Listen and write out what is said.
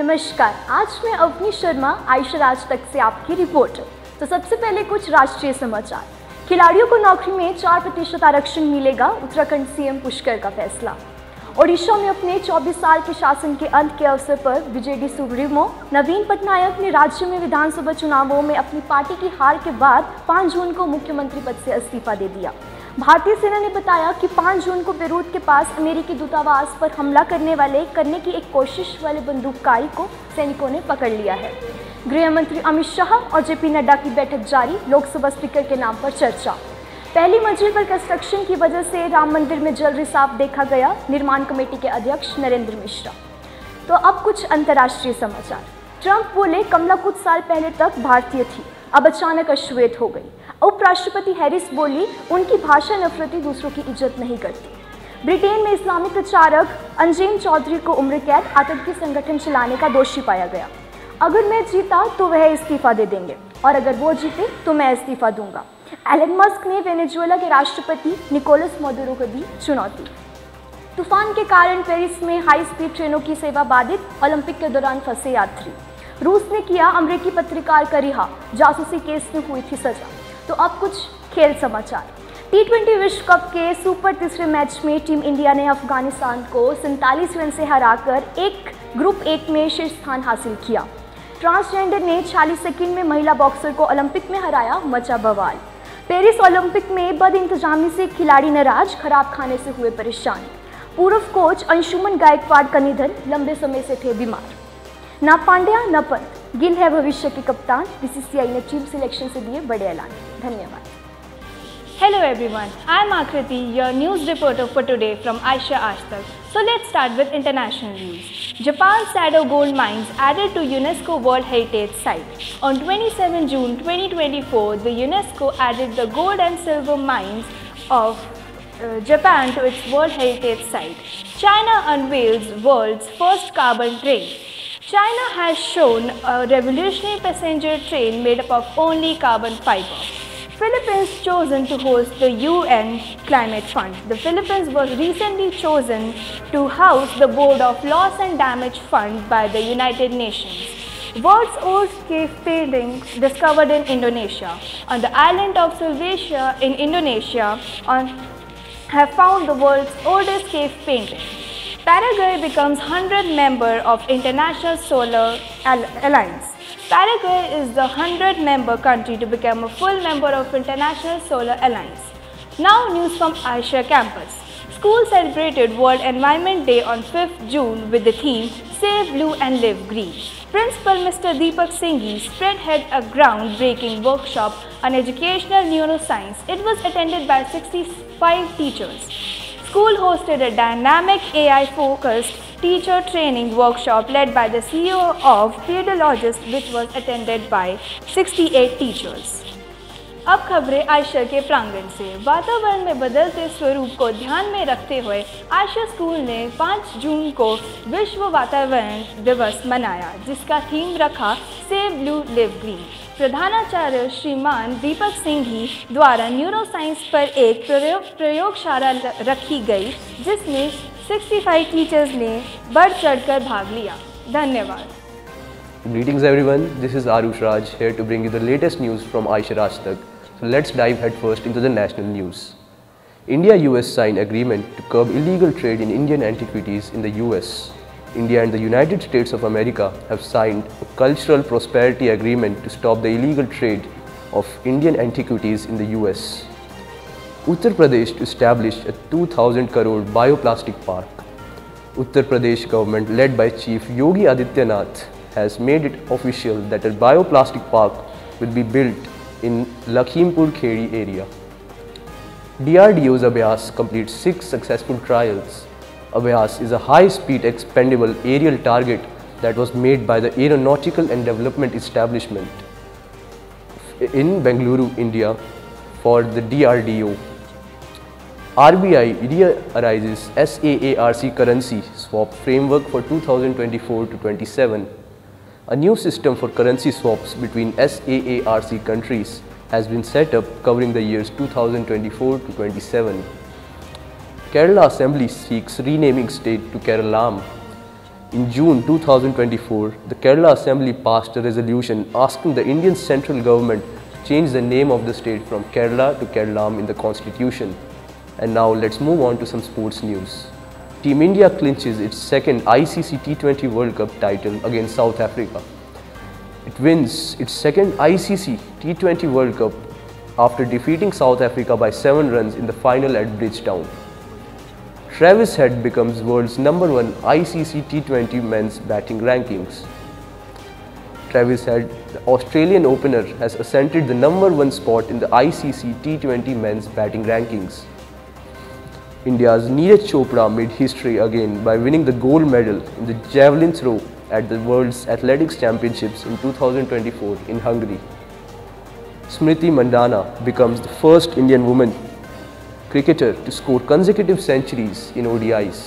नमस्कार, आज मैं अवनी शर्मा आयशा राज तक से आपकी रिपोर्टर। तो सबसे पहले कुछ राष्ट्रीय समाचार। खिलाड़ियों को नौकरी में 4% आरक्षण मिलेगा, उत्तराखंड सीएम पुष्कर का फैसला। ओडिशा में अपने 24 साल के शासन के अंत के अवसर पर बीजेडी सुप्रीमो नवीन पटनायक ने राज्य में विधानसभा चुनावों में अपनी पार्टी की हार के बाद 5 जून को मुख्यमंत्री पद से इस्तीफा दे दिया। भारतीय सेना ने बताया कि 5 जून को बेरूत के पास अमेरिकी दूतावास पर हमला करने की एक कोशिश वाले बंदूकधारी को सैनिकों ने पकड़ लिया है। गृह मंत्री अमित शाह और जेपी नड्डा की बैठक जारी, लोकसभा स्पीकर के नाम पर चर्चा। पहली मंजिल पर कंस्ट्रक्शन की वजह से राम मंदिर में जल रिसाव देखा गया, निर्माण कमेटी के अध्यक्ष नरेंद्र मिश्रा। तो अब कुछ अंतर्राष्ट्रीय समाचार। ट्रंप बोले कमला कुछ साल पहले तक भारतीय थी, अब अचानक अश्वेत हो गई। उपराष्ट्रपति हैरिस बोली उनकी भाषा नफरती दूसरों की इज्जत नहीं करती। ब्रिटेन में इस्लामी प्रचारक अंजीम चौधरी को उम्र कैद, आतंकी संगठन चलाने का दोषी पाया गया। अगर मैं जीता तो वह इस्तीफा दे देंगे और अगर वो जीते तो मैं इस्तीफा दूंगा। एलन मस्क ने वेनेजुएला के राष्ट्रपति निकोलस मदुरो को दी चुनौती। तूफान के कारण पेरिस में हाई स्पीड ट्रेनों की सेवा बाधित, ओलंपिक के दौरान फंसे यात्री। रूस ने किया अमेरिकी पत्रकार का रिहा, जासूसी केस में हुई थी सजा। तो अब कुछ खेल समाचार। T20 विश्व कप के सुपर तीसरे मैच में टीम इंडिया ने अफगानिस्तान को 47 रन से हराकर ग्रुप 1 में शीर्ष स्थान हासिल किया। ट्रांसजेंडर ने 46 सेकंड में महिला बॉक्सर को ओलंपिक में हराया, मचा बवाल। पेरिस ओलंपिक में बदइंतजामी से खिलाड़ी नाराज, खराब खाने से हुए परेशान। पूर्व कोच अंशुमन गायकवाड़ का निधन, लंबे समय से थे बीमार। ना पांड्या न पंत, गिल है भविष्य के कप्तान, बीसीसीआई ने टीम सिलेक्शन से दिए बड़े ऐलान। धन्यवाद। Hello everyone, I am Akriti, your news reporter for today from Aisha Ashtak. So let's start with international news. Japan's Sado gold mines added to UNESCO World Heritage Site. On 27 June 2024, the UNESCO added the gold and silver mines of Japan to its World Heritage Site. China unveils world's first carbon train. China has shown a revolutionary passenger train made up of only carbon fiber. Philippines chosen to host the UN Climate Fund. The Philippines was recently chosen to house the Board of Loss and Damage Fund by the United Nations. World's oldest cave paintings discovered in Indonesia. On the island of Sulawesi in Indonesia have found the world's oldest cave painting. Paraguay becomes 100th member of International Solar Alliance. Paraguay is the 100th member country to become a full member of International Solar Alliance. Now news from Aisha campus. School celebrated World Environment Day on 5th June with the theme Save Blue and Live Green. Principal Mr. Deepak Singhi spearheaded a groundbreaking workshop on educational neuroscience. It was attended by 65 teachers. School hosted a dynamic AI-focused teacher training workshop led by the CEO of Pedologist, which was attended by 68 teachers. अब खबरें आयशा के प्रांगण से। वातावरण में बदलते स्वरूप को ध्यान में रखते हुए आयशा स्कूल ने 5 जून को विश्व वातावरण दिवस मनाया, जिसका थीम रखा सेव ब्लू लिव ग्रीन। प्रधानाचार्य श्रीमान दीपक सिंघी द्वारा न्यूरोसाइंस पर एक प्रयोगशाला रखी गई, जिसमें 65 टीचर्स ने बढ़ चढ़कर भाग लिया। धन्यवाद। Greetings everyone, this is Arush Raj here to bring you the latest news from Aisha Raj Tak. So let's dive headfirst into the national news. India-US sign agreement to curb illegal trade in Indian antiquities in the US. India and the United States of America have signed a cultural prosperity agreement to stop the illegal trade of Indian antiquities in the US. Uttar Pradesh to establish a 2,000 crore bioplastic park. Uttar Pradesh government led by Chief Yogi Adityanath has made it official that a bioplastic park will be built in Lakhimpur Kheri area. DRDO's Abhyas completes 6 successful trials. Abhyas is a high-speed expendable aerial target that was made by the Aeronautical and Development Establishment in Bengaluru, India for the DRDO. RBI rearises SAARC currency swap framework for 2024 to 27. A new system for currency swaps between SAARC countries has been set up, covering the years 2024 to 27. Kerala Assembly seeks renaming state to Keralam. In June 2024, the Kerala Assembly passed a resolution asking the Indian central government to change the name of the state from Kerala to Kerala in the constitution. And now let's move on to some sports news. Team India clinches its second ICC T20 World Cup title against South Africa. It wins its second ICC T20 World Cup after defeating South Africa by 7 runs in the final at Bridgetown. Travis Head becomes world's #1 ICC T20 men's batting rankings. Travis Head, the Australian opener, has ascended the #1 spot in the ICC T20 men's batting rankings. India's Neeraj Chopra made history again by winning the gold medal in the javelin throw at the World's Athletics Championships in 2024 in Hungary. Smriti Mandhana becomes the first Indian woman cricketer to score consecutive centuries in ODIs.